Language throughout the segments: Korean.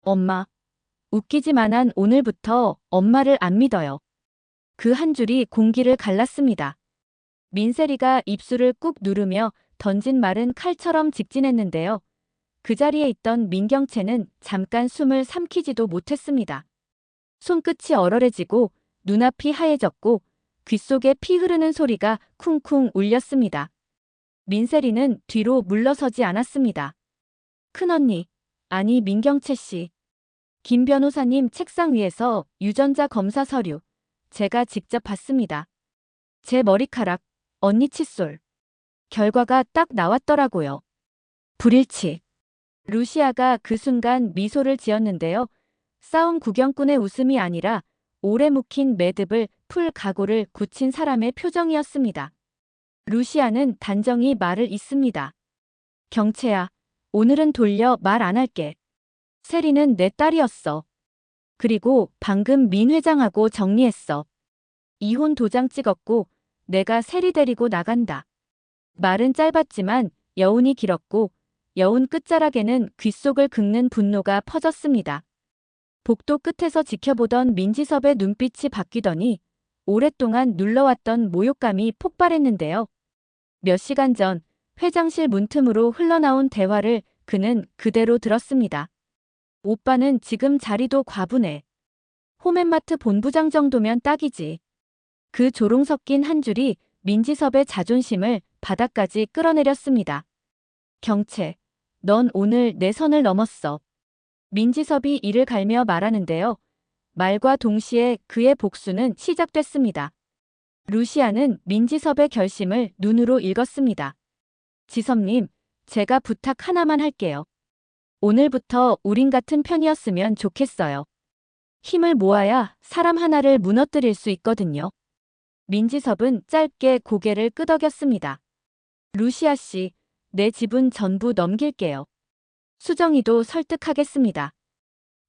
엄마, 웃기지만한 오늘부터 엄마를 안 믿어요. 그 한 줄이 공기를 갈랐습니다. 민세리가 입술을 꾹 누르며 던진 말은 칼처럼 직진했는데요. 그 자리에 있던 민경채는 잠깐 숨을 삼키지도 못했습니다. 손끝이 얼얼해지고 눈앞이 하얘졌고 귓속에 피 흐르는 소리가 쿵쿵 울렸습니다. 민세리는 뒤로 물러서지 않았습니다. 큰언니, 아니 민경채 씨. 김 변호사님 책상 위에서 유전자 검사 서류. 제가 직접 봤습니다. 제 머리카락, 언니 칫솔. 결과가 딱 나왔더라고요. 불일치. 루시아가 그 순간 미소를 지었는데요. 싸움 구경꾼의 웃음이 아니라 오래 묵힌 매듭을 풀 각오를 굳힌 사람의 표정이었습니다. 루시아는 단정히 말을 잇습니다. 경채야, 오늘은 돌려 말 안 할게. 세리는 내 딸이었어. 그리고 방금 민 회장하고 정리했어. 이혼 도장 찍었고 내가 세리 데리고 나간다. 말은 짧았지만 여운이 길었고 여운 끝자락에는 귓속을 긁는 분노가 퍼졌습니다. 복도 끝에서 지켜보던 민지섭의 눈빛이 바뀌더니 오랫동안 눌러왔던 모욕감이 폭발했는데요. 몇 시간 전 회장실 문틈으로 흘러나온 대화를 그는 그대로 들었습니다. 오빠는 지금 자리도 과분해. 홈앤마트 본부장 정도면 딱이지. 그 조롱 섞인 한 줄이 민지섭의 자존심을 바닥까지 끌어내렸습니다. 경채, 넌 오늘 내 선을 넘었어. 민지섭이 이를 갈며 말하는데요. 말과 동시에 그의 복수는 시작됐습니다. 루시아는 민지섭의 결심을 눈으로 읽었습니다. 지섭님, 제가 부탁 하나만 할게요. 오늘부터 우린 같은 편이었으면 좋겠어요. 힘을 모아야 사람 하나를 무너뜨릴 수 있거든요. 민지섭은 짧게 고개를 끄덕였습니다. 루시아 씨, 내 집은 전부 넘길게요. 수정이도 설득하겠습니다.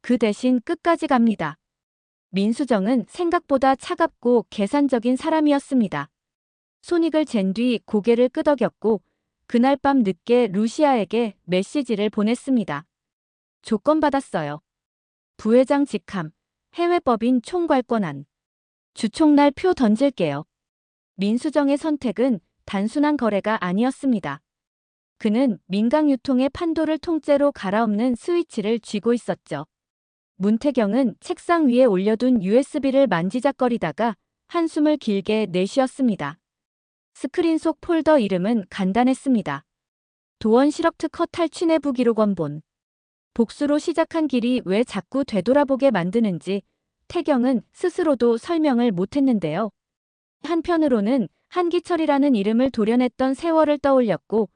그 대신 끝까지 갑니다. 민수정은 생각보다 차갑고 계산적인 사람이었습니다. 손익을 잰 뒤 고개를 끄덕였고 그날 밤 늦게 루시아에게 메시지를 보냈습니다. 조건 받았어요. 부회장 직함, 해외법인 총괄권한. 주총날 표 던질게요. 민수정의 선택은 단순한 거래가 아니었습니다. 그는 민강유통의 판도를 통째로 갈아엎는 스위치를 쥐고 있었죠. 문태경은 책상 위에 올려둔 USB를 만지작거리다가 한숨을 길게 내쉬었습니다. 스크린 속 폴더 이름은 간단했습니다. 도원 실업특허 탈취 내부 기록 원본. 복수로 시작한 길이 왜 자꾸 되돌아보게 만드는지 태경은 스스로도 설명을 못했는데요. 한편으로는 한기철이라는 이름을 도려냈던 세월을 떠올렸고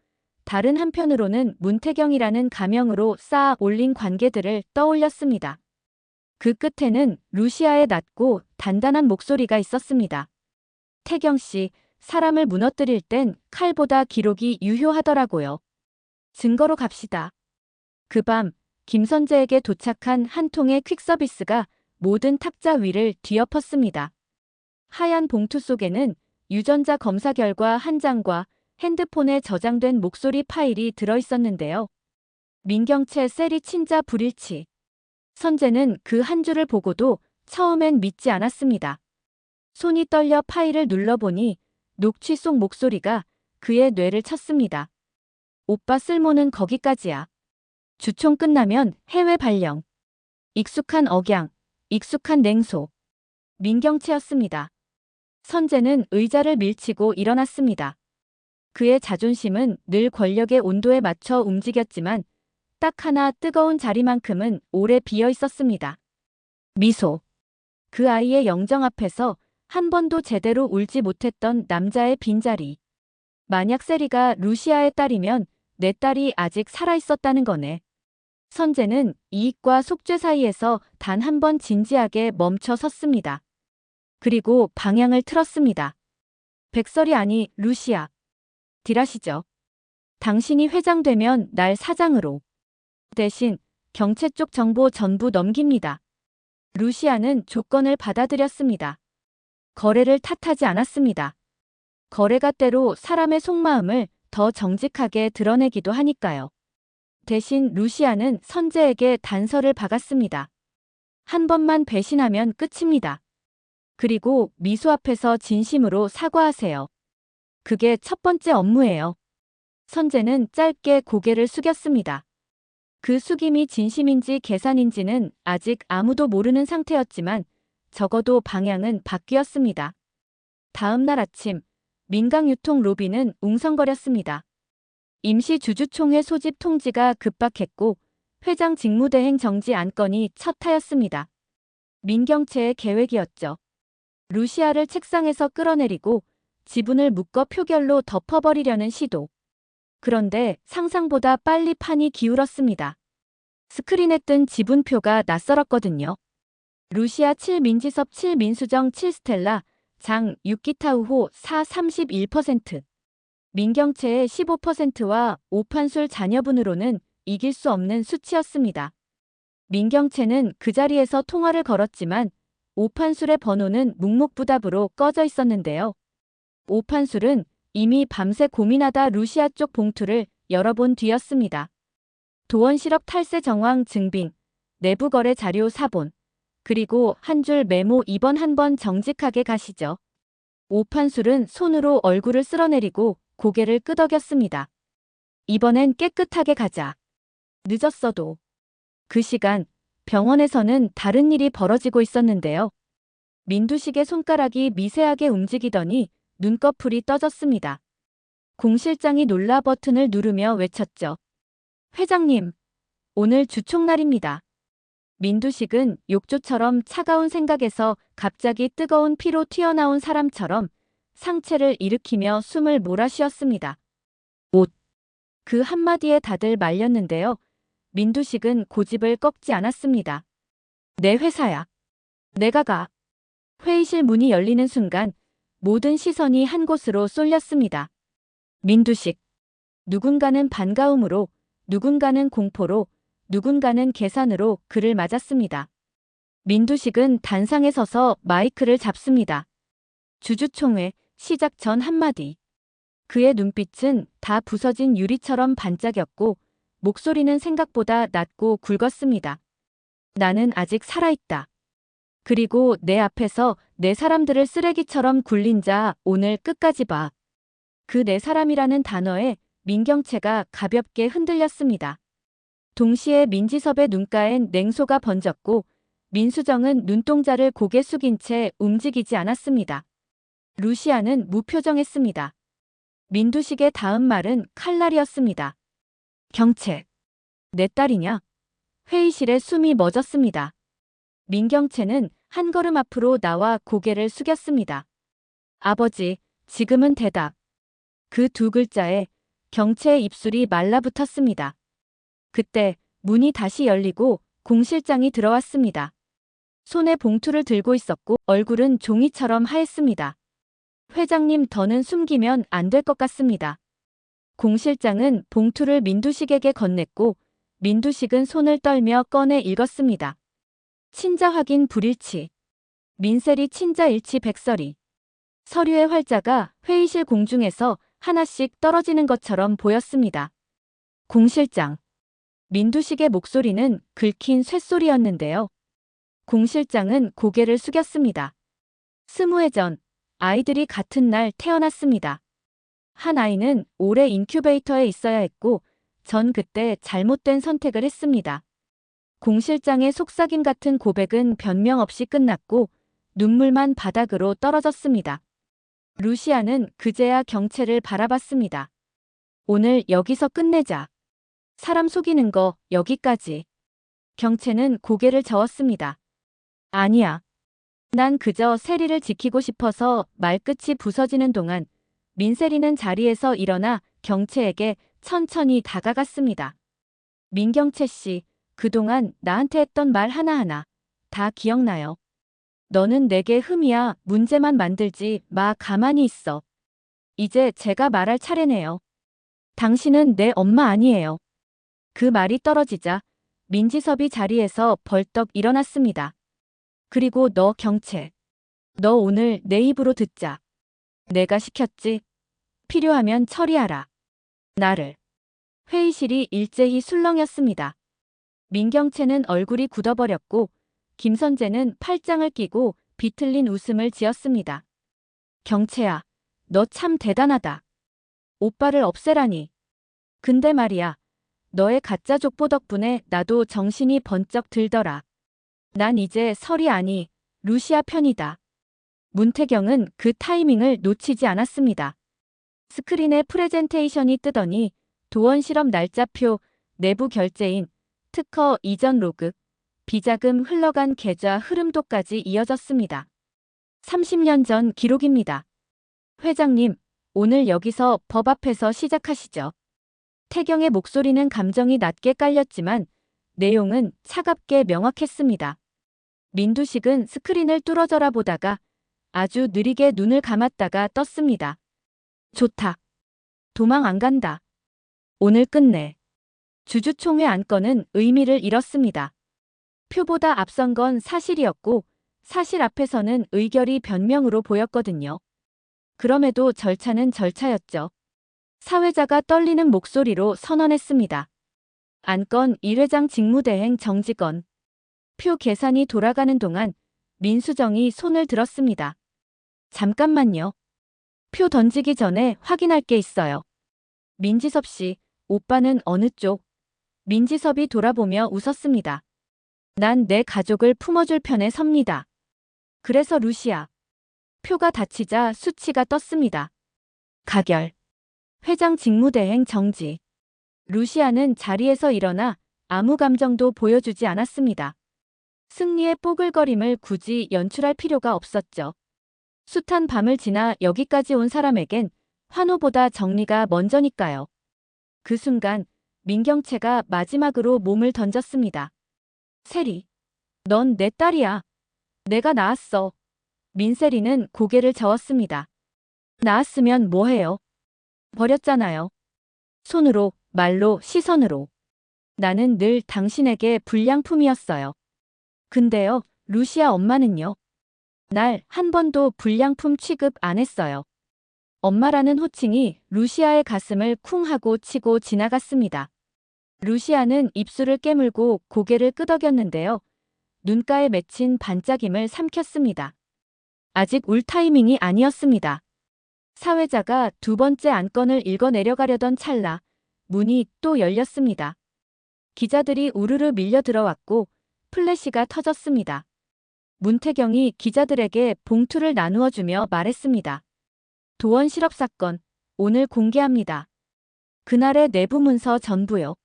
다른 한편으로는 문태경이라는 가명으로 쌓아 올린 관계들을 떠올렸습니다. 그 끝에는 루시아의 낮고 단단한 목소리가 있었습니다. 태경 씨, 사람을 무너뜨릴 땐 칼보다 기록이 유효하더라고요. 증거로 갑시다. 그 밤 김선재에게 도착한 한 통의 퀵서비스가 모든 탁자 위를 뒤엎었습니다. 하얀 봉투 속에는 유전자 검사 결과 한 장과 핸드폰에 저장된 목소리 파일이 들어있었는데요. 민경채 세리 친자 불일치. 선재는 그 한 줄을 보고도 처음엔 믿지 않았습니다. 손이 떨려 파일을 눌러보니 녹취 속 목소리가 그의 뇌를 쳤습니다. 오빠 쓸모는 거기까지야. 주총 끝나면 해외 발령. 익숙한 억양, 익숙한 냉소. 민경채였습니다. 선재는 의자를 밀치고 일어났습니다. 그의 자존심은 늘 권력의 온도에 맞춰 움직였지만 딱 하나 뜨거운 자리만큼은 오래 비어 있었습니다. 미소. 그 아이의 영정 앞에서 한 번도 제대로 울지 못했던 남자의 빈자리. 만약 세리가 루시아의 딸이면 내 딸이 아직 살아있었다는 거네. 선재는 이익과 속죄 사이에서 단 한 번 진지하게 멈춰 섰습니다. 그리고 방향을 틀었습니다. 백설이 아니 루시아. 딜하시죠. 당신이 회장 되면 날 사장으로. 대신 경채 쪽 정보 전부 넘깁니다. 루시아는 조건을 받아들였습니다. 거래를 탓하지 않았습니다. 거래가 때로 사람의 속마음을 더 정직하게 드러내기도 하니까요. 대신 루시아는 선재에게 단서를 박았습니다. 한 번만 배신하면 끝입니다. 그리고 미수 앞에서 진심으로 사과하세요. 그게 첫 번째 업무예요. 선재는 짧게 고개를 숙였습니다. 그 숙임이 진심인지 계산인지는 아직 아무도 모르는 상태였지만 적어도 방향은 바뀌었습니다. 다음 날 아침, 민강유통 로비는 웅성거렸습니다. 임시 주주총회 소집 통지가 급박했고 회장 직무대행 정지 안건이 첫 타였습니다. 민경채의 계획이었죠. 루시아를 책상에서 끌어내리고 지분을 묶어 표결로 덮어버리려는 시도. 그런데 상상보다 빨리 판이 기울었습니다. 스크린에 뜬 지분표가 낯설었거든요. 루시아 7 민지섭 7 민수정 7 스텔라 장 6기타우호 4 31%. 민경채의 15%와 오판술 자녀분으로는 이길 수 없는 수치였습니다. 민경채는 그 자리에서 통화를 걸었지만 오판술의 번호는 묵묵부답으로 꺼져 있었는데요. 오판술은 이미 밤새 고민하다 루시아 쪽 봉투를 열어본 뒤였습니다. 도원실업 탈세 정황 증빙, 내부 거래 자료 사본, 그리고 한 줄 메모 2번 한 번 정직하게 가시죠. 오판술은 손으로 얼굴을 쓸어내리고 고개를 끄덕였습니다. 이번엔 깨끗하게 가자. 늦었어도. 그 시간 병원에서는 다른 일이 벌어지고 있었는데요. 민두식의 손가락이 미세하게 움직이더니 눈꺼풀이 떠졌습니다. 공 실장이 놀라 버튼을 누르며 외쳤죠. 회장님, 오늘 주총날입니다. 민두식은 욕조처럼 차가운 생각에서 갑자기 뜨거운 피로 튀어나온 사람처럼 상체를 일으키며 숨을 몰아쉬었습니다. 옷. 그 한마디에 다들 말렸는데요. 민두식은 고집을 꺾지 않았습니다. 내 회사야. 내가 가. 회의실 문이 열리는 순간 모든 시선이 한 곳으로 쏠렸습니다. 민두식. 누군가는 반가움으로, 누군가는 공포로, 누군가는 계산으로 그를 맞았습니다. 민두식은 단상에 서서 마이크를 잡습니다. 주주총회 시작 전 한마디. 그의 눈빛은 다 부서진 유리처럼 반짝였고 목소리는 생각보다 낮고 굵었습니다. 나는 아직 살아있다. 그리고 내 앞에서 내 사람들을 쓰레기처럼 굴린 자 오늘 끝까지 봐. 그 내 사람이라는 단어에 민경채가 가볍게 흔들렸습니다. 동시에 민지섭의 눈가엔 냉소가 번졌고 민수정은 눈동자를 고개 숙인 채 움직이지 않았습니다. 루시아는 무표정했습니다. 민두식의 다음 말은 칼날이었습니다. 경채. 내 딸이냐? 회의실에 숨이 멎었습니다. 민경채는 한 걸음 앞으로 나와 고개를 숙였습니다. 아버지, 지금은 대답. 그 두 글자에 경채의 입술이 말라붙었습니다. 그때 문이 다시 열리고 공 실장이 들어왔습니다. 손에 봉투를 들고 있었고 얼굴은 종이처럼 하였습니다. 회장님 더는 숨기면 안 될 것 같습니다. 공 실장은 봉투를 민두식에게 건넸고 민두식은 손을 떨며 꺼내 읽었습니다. 친자 확인 불일치. 민셀이 친자 일치 백설이. 서류의 활자가 회의실 공중에서 하나씩 떨어지는 것처럼 보였습니다. 공 실장. 민두식의 목소리는 긁힌 쇳소리였는데요. 공 실장은 고개를 숙였습니다. 20해 전 아이들이 같은 날 태어났습니다. 한 아이는 오래 인큐베이터에 있어야 했고 전 그때 잘못된 선택을 했습니다. 공 실장의 속삭임 같은 고백은 변명 없이 끝났고 눈물만 바닥으로 떨어졌습니다. 루시아는 그제야 경채를 바라봤습니다. 오늘 여기서 끝내자. 사람 속이는 거 여기까지. 경채는 고개를 저었습니다. 아니야. 난 그저 세리를 지키고 싶어서 말끝이 부서지는 동안 민세리는 자리에서 일어나 경채에게 천천히 다가갔습니다. 민경채 씨, 그동안 나한테 했던 말 하나하나 다 기억나요. 너는 내게 흠이야 문제만 만들지 마 가만히 있어. 이제 제가 말할 차례네요. 당신은 내 엄마 아니에요. 그 말이 떨어지자 민지섭이 자리에서 벌떡 일어났습니다. 그리고 너 경채. 너 오늘 내 입으로 듣자. 내가 시켰지. 필요하면 처리하라. 나를. 회의실이 일제히 술렁였습니다. 민경채는 얼굴이 굳어버렸고 김선재는 팔짱을 끼고 비틀린 웃음을 지었습니다. 경채야, 너 참 대단하다. 오빠를 없애라니. 근데 말이야, 너의 가짜 족보 덕분에 나도 정신이 번쩍 들더라. 난 이제 설이 아니, 루시아 편이다. 문태경은 그 타이밍을 놓치지 않았습니다. 스크린에 프레젠테이션이 뜨더니 도원 실험 날짜표, 내부 결제인, 특허 이전 로그, 비자금 흘러간 계좌 흐름도까지 이어졌습니다. 30년 전 기록입니다. 회장님, 오늘 여기서 법 앞에서 시작하시죠. 태경의 목소리는 감정이 낮게 깔렸지만 내용은 차갑게 명확했습니다. 민두식은 스크린을 뚫어져라 보다가 아주 느리게 눈을 감았다가 떴습니다. 좋다. 도망 안 간다. 오늘 끝내. 주주총회 안건은 의미를 잃었습니다. 표보다 앞선 건 사실이었고 사실 앞에서는 의결이 변명으로 보였거든요. 그럼에도 절차는 절차였죠. 사회자가 떨리는 목소리로 선언했습니다. 안건 1회장 직무대행 정직원. 표 계산이 돌아가는 동안 민수정이 손을 들었습니다. 잠깐만요. 표 던지기 전에 확인할 게 있어요. 민지섭 씨, 오빠는 어느 쪽? 민지섭이 돌아보며 웃었습니다. 난 내 가족을 품어줄 편에 섭니다. 그래서 루시아. 표가 닫히자 수치가 떴습니다. 가결. 회장 직무대행 정지. 루시아는 자리에서 일어나 아무 감정도 보여주지 않았습니다. 승리의 뽀글거림을 굳이 연출할 필요가 없었죠. 숱한 밤을 지나 여기까지 온 사람에겐 환호보다 정리가 먼저니까요. 그 순간 민경채가 마지막으로 몸을 던졌습니다. 세리, 넌 내 딸이야. 내가 낳았어. 민세리는 고개를 저었습니다. 낳았으면 뭐해요? 버렸잖아요. 손으로, 말로, 시선으로. 나는 늘 당신에게 불량품이었어요. 근데요, 루시아 엄마는요. 날 한 번도 불량품 취급 안 했어요. 엄마라는 호칭이 루시아의 가슴을 쿵 하고 치고 지나갔습니다. 루시아는 입술을 깨물고 고개를 끄덕였는데요. 눈가에 맺힌 반짝임을 삼켰습니다. 아직 울 타이밍이 아니었습니다. 사회자가 두 번째 안건을 읽어내려가려던 찰나 문이 또 열렸습니다. 기자들이 우르르 밀려 들어왔고 플래시가 터졌습니다. 문태경이 기자들에게 봉투를 나누어 주며 말했습니다. 도원 실업 사건, 오늘 공개합니다. 그날의 내부 문서 전부요.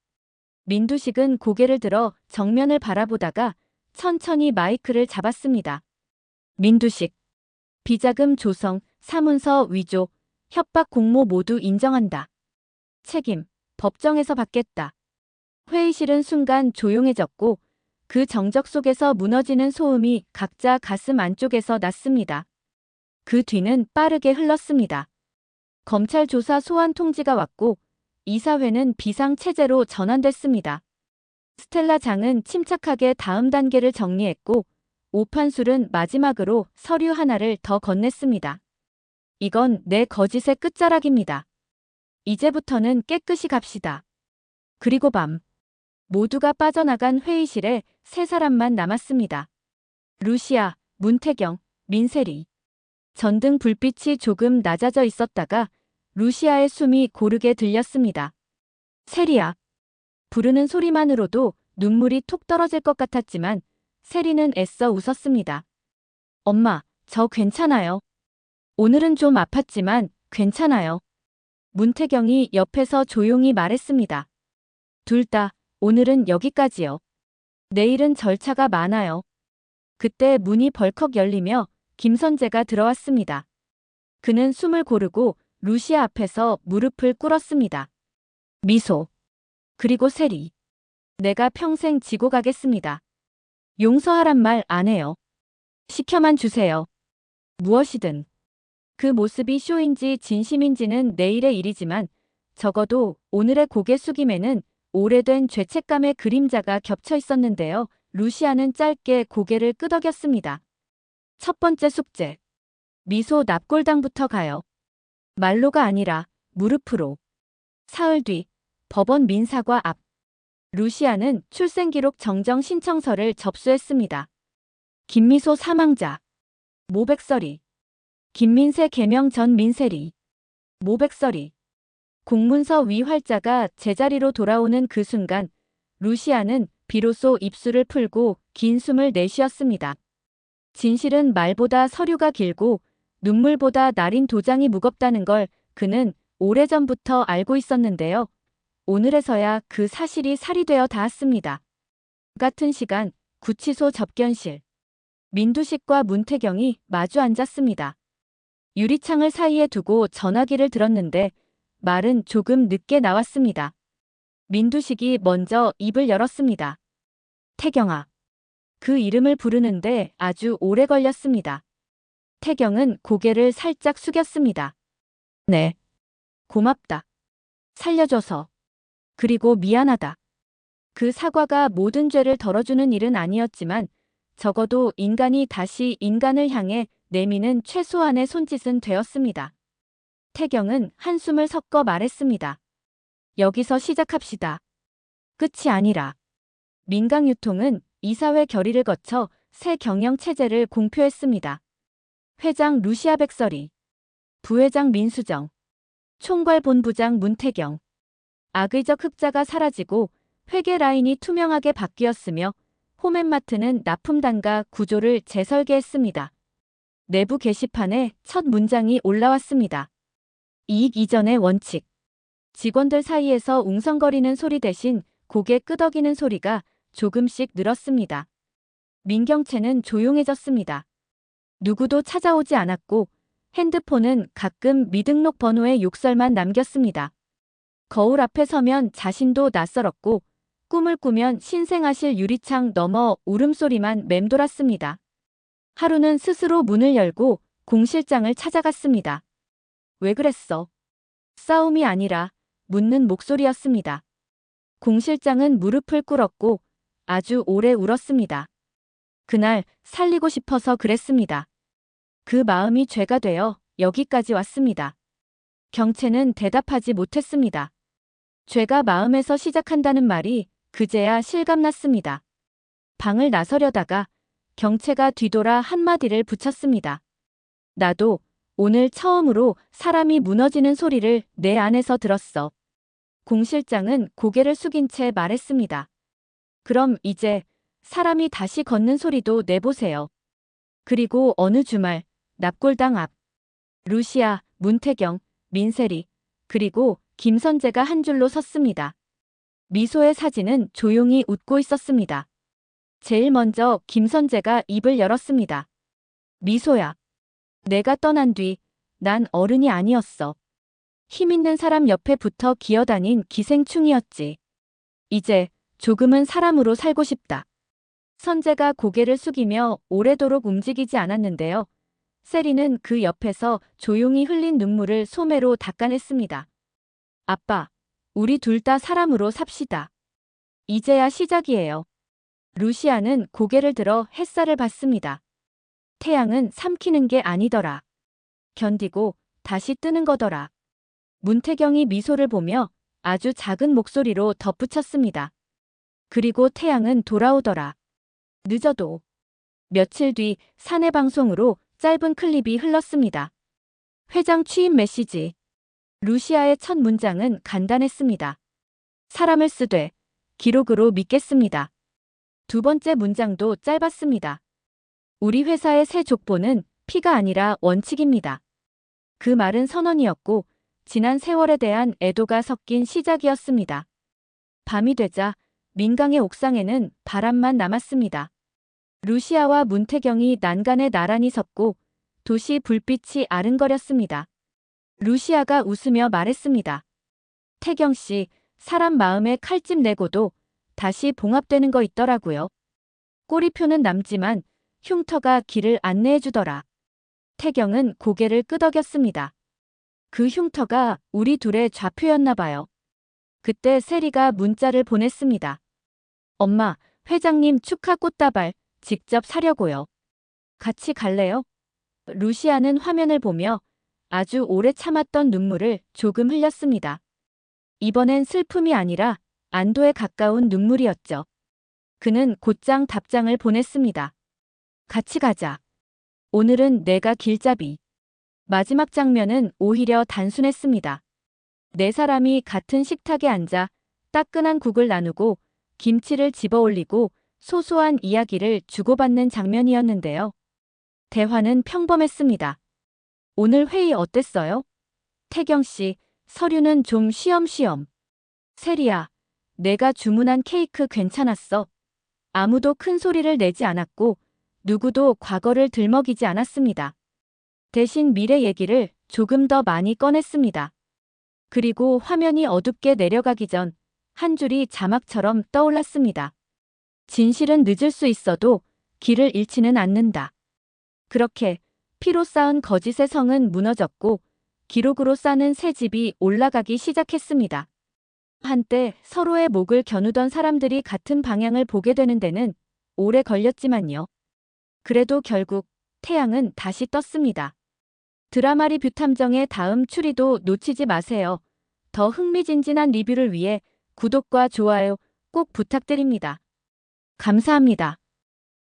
민두식은 고개를 들어 정면을 바라보다가 천천히 마이크를 잡았습니다. 민두식. 비자금 조성, 사문서 위조, 협박 공모 모두 인정한다. 책임, 법정에서 받겠다. 회의실은 순간 조용해졌고 그 정적 속에서 무너지는 소음이 각자 가슴 안쪽에서 났습니다. 그 뒤는 빠르게 흘렀습니다. 검찰 조사 소환 통지가 왔고 이사회는 비상체제로 전환됐습니다. 스텔라 장은 침착하게 다음 단계를 정리했고 오판술은 마지막으로 서류 하나를 더 건넸습니다. 이건 내 거짓의 끝자락입니다. 이제부터는 깨끗이 갑시다. 그리고 밤. 모두가 빠져나간 회의실에 세 사람만 남았습니다. 루시아, 문태경, 민세리. 전등 불빛이 조금 낮아져 있었다가 루시아의 숨이 고르게 들렸습니다. 세리야. 부르는 소리만으로도 눈물이 톡 떨어질 것 같았지만 세리는 애써 웃었습니다. 엄마, 저 괜찮아요. 오늘은 좀 아팠지만 괜찮아요. 문태경이 옆에서 조용히 말했습니다. 둘 다 오늘은 여기까지요. 내일은 절차가 많아요. 그때 문이 벌컥 열리며 김선재가 들어왔습니다. 그는 숨을 고르고 루시아 앞에서 무릎을 꿇었습니다. 미소. 그리고 세리. 내가 평생 지고 가겠습니다. 용서하란 말 안 해요. 시켜만 주세요. 무엇이든. 그 모습이 쇼인지 진심인지는 내일의 일이지만 적어도 오늘의 고개 숙임에는 오래된 죄책감의 그림자가 겹쳐 있었는데요. 루시아는 짧게 고개를 끄덕였습니다. 첫 번째 숙제. 미소 납골당부터 가요. 말로가 아니라 무릎으로. 사흘 뒤 법원 민사과 앞. 루시아는 출생기록 정정 신청서를 접수했습니다. 김미소 사망자. 모백설이. 김민세 개명 전 민세리. 모백설이. 공문서 위 활자가 제자리로 돌아오는 그 순간 루시아는 비로소 입술을 풀고 긴 숨을 내쉬었습니다. 진실은 말보다 서류가 길고 눈물보다 나린 도장이 무겁다는 걸 그는 오래전부터 알고 있었는데요. 오늘에서야 그 사실이 살이 되어 닿았습니다. 같은 시간 구치소 접견실. 민두식과 문태경이 마주 앉았습니다. 유리창을 사이에 두고 전화기를 들었는데 말은 조금 늦게 나왔습니다. 민두식이 먼저 입을 열었습니다. 태경아. 그 이름을 부르는데 아주 오래 걸렸습니다. 태경은 고개를 살짝 숙였습니다. 네. 고맙다. 살려줘서. 그리고 미안하다. 그 사과가 모든 죄를 덜어주는 일은 아니었지만 적어도 인간이 다시 인간을 향해 내미는 최소한의 손짓은 되었습니다. 태경은 한숨을 섞어 말했습니다. 여기서 시작합시다. 끝이 아니라. 민강유통은 이사회 결의를 거쳐 새 경영체제를 공표했습니다. 회장 루시아 백설이, 부회장 민수정, 총괄본부장 문태경. 악의적 흑자가 사라지고 회계 라인이 투명하게 바뀌었으며 호맨마트는 납품단가 구조를 재설계했습니다. 내부 게시판에 첫 문장이 올라왔습니다. 이익 이전의 원칙. 직원들 사이에서 웅성거리는 소리 대신 고개 끄덕이는 소리가 조금씩 늘었습니다. 민경채는 조용해졌습니다. 누구도 찾아오지 않았고 핸드폰은 가끔 미등록 번호의 욕설만 남겼습니다. 거울 앞에 서면 자신도 낯설었고 꿈을 꾸면 신생아실 유리창 너머 울음소리만 맴돌았습니다. 하루는 스스로 문을 열고 공 실장을 찾아갔습니다. 왜 그랬어? 싸움이 아니라 묻는 목소리였습니다. 공 실장은 무릎을 꿇었고 아주 오래 울었습니다. 그날 살리고 싶어서 그랬습니다. 그 마음이 죄가 되어 여기까지 왔습니다. 경채는 대답하지 못했습니다. 죄가 마음에서 시작한다는 말이 그제야 실감났습니다. 방을 나서려다가 경채가 뒤돌아 한마디를 붙였습니다. 나도 오늘 처음으로 사람이 무너지는 소리를 내 안에서 들었어. 공 실장은 고개를 숙인 채 말했습니다. 그럼 이제 사람이 다시 걷는 소리도 내보세요. 그리고 어느 주말 납골당 앞 루시아, 문태경, 민세리, 그리고 김선재가 한 줄로 섰습니다. 미소의 사진은 조용히 웃고 있었습니다. 제일 먼저 김선재가 입을 열었습니다. 미소야. 내가 떠난 뒤 난 어른이 아니었어. 힘 있는 사람 옆에 붙어 기어다닌 기생충이었지. 이제 조금은 사람으로 살고 싶다. 선재가 고개를 숙이며 오래도록 움직이지 않았는데요. 세리는 그 옆에서 조용히 흘린 눈물을 소매로 닦아냈습니다. 아빠, 우리 둘 다 사람으로 삽시다. 이제야 시작이에요. 루시아는 고개를 들어 햇살을 봤습니다. 태양은 삼키는 게 아니더라. 견디고 다시 뜨는 거더라. 문태경이 미소를 보며 아주 작은 목소리로 덧붙였습니다. 그리고 태양은 돌아오더라. 늦어도. 며칠 뒤 사내 방송으로 짧은 클립이 흘렀습니다. 회장 취임 메시지. 루시아의 첫 문장은 간단했습니다. 사람을 쓰되 기록으로 믿겠습니다. 두 번째 문장도 짧았습니다. 우리 회사의 새 족보는 피가 아니라 원칙입니다. 그 말은 선언이었고 지난 세월에 대한 애도가 섞인 시작이었습니다. 밤이 되자 민강의 옥상에는 바람만 남았습니다. 루시아와 문태경이 난간에 나란히 섰고 도시 불빛이 아른거렸습니다. 루시아가 웃으며 말했습니다. 태경 씨, 사람 마음에 칼집 내고도 다시 봉합되는 거 있더라고요. 꼬리표는 남지만 흉터가 길을 안내해주더라. 태경은 고개를 끄덕였습니다. 그 흉터가 우리 둘의 좌표였나 봐요. 그때 세리가 문자를 보냈습니다. 엄마, 회장님 축하 꽃다발 직접 사려고요. 같이 갈래요? 루시아는 화면을 보며 아주 오래 참았던 눈물을 조금 흘렸습니다. 이번엔 슬픔이 아니라 안도에 가까운 눈물이었죠. 그는 곧장 답장을 보냈습니다. 같이 가자. 오늘은 내가 길잡이. 마지막 장면은 오히려 단순했습니다. 네 사람이 같은 식탁에 앉아 따끈한 국을 나누고 김치를 집어 올리고 소소한 이야기를 주고받는 장면이었는데요. 대화는 평범했습니다. 오늘 회의 어땠어요? 태경 씨, 서류는 좀 쉬엄쉬엄. 세리야, 내가 주문한 케이크 괜찮았어. 아무도 큰 소리를 내지 않았고 누구도 과거를 들먹이지 않았습니다. 대신 미래 얘기를 조금 더 많이 꺼냈습니다. 그리고 화면이 어둡게 내려가기 전 한 줄이 자막처럼 떠올랐습니다. 진실은 늦을 수 있어도 길을 잃지는 않는다. 그렇게 피로 쌓은 거짓의 성은 무너졌고 기록으로 쌓는 새 집이 올라가기 시작했습니다. 한때 서로의 목을 겨누던 사람들이 같은 방향을 보게 되는 데는 오래 걸렸지만요. 그래도 결국 태양은 다시 떴습니다. 드라마 리뷰 탐정의 다음 추리도 놓치지 마세요. 더 흥미진진한 리뷰를 위해 구독과 좋아요 꼭 부탁드립니다. 감사합니다.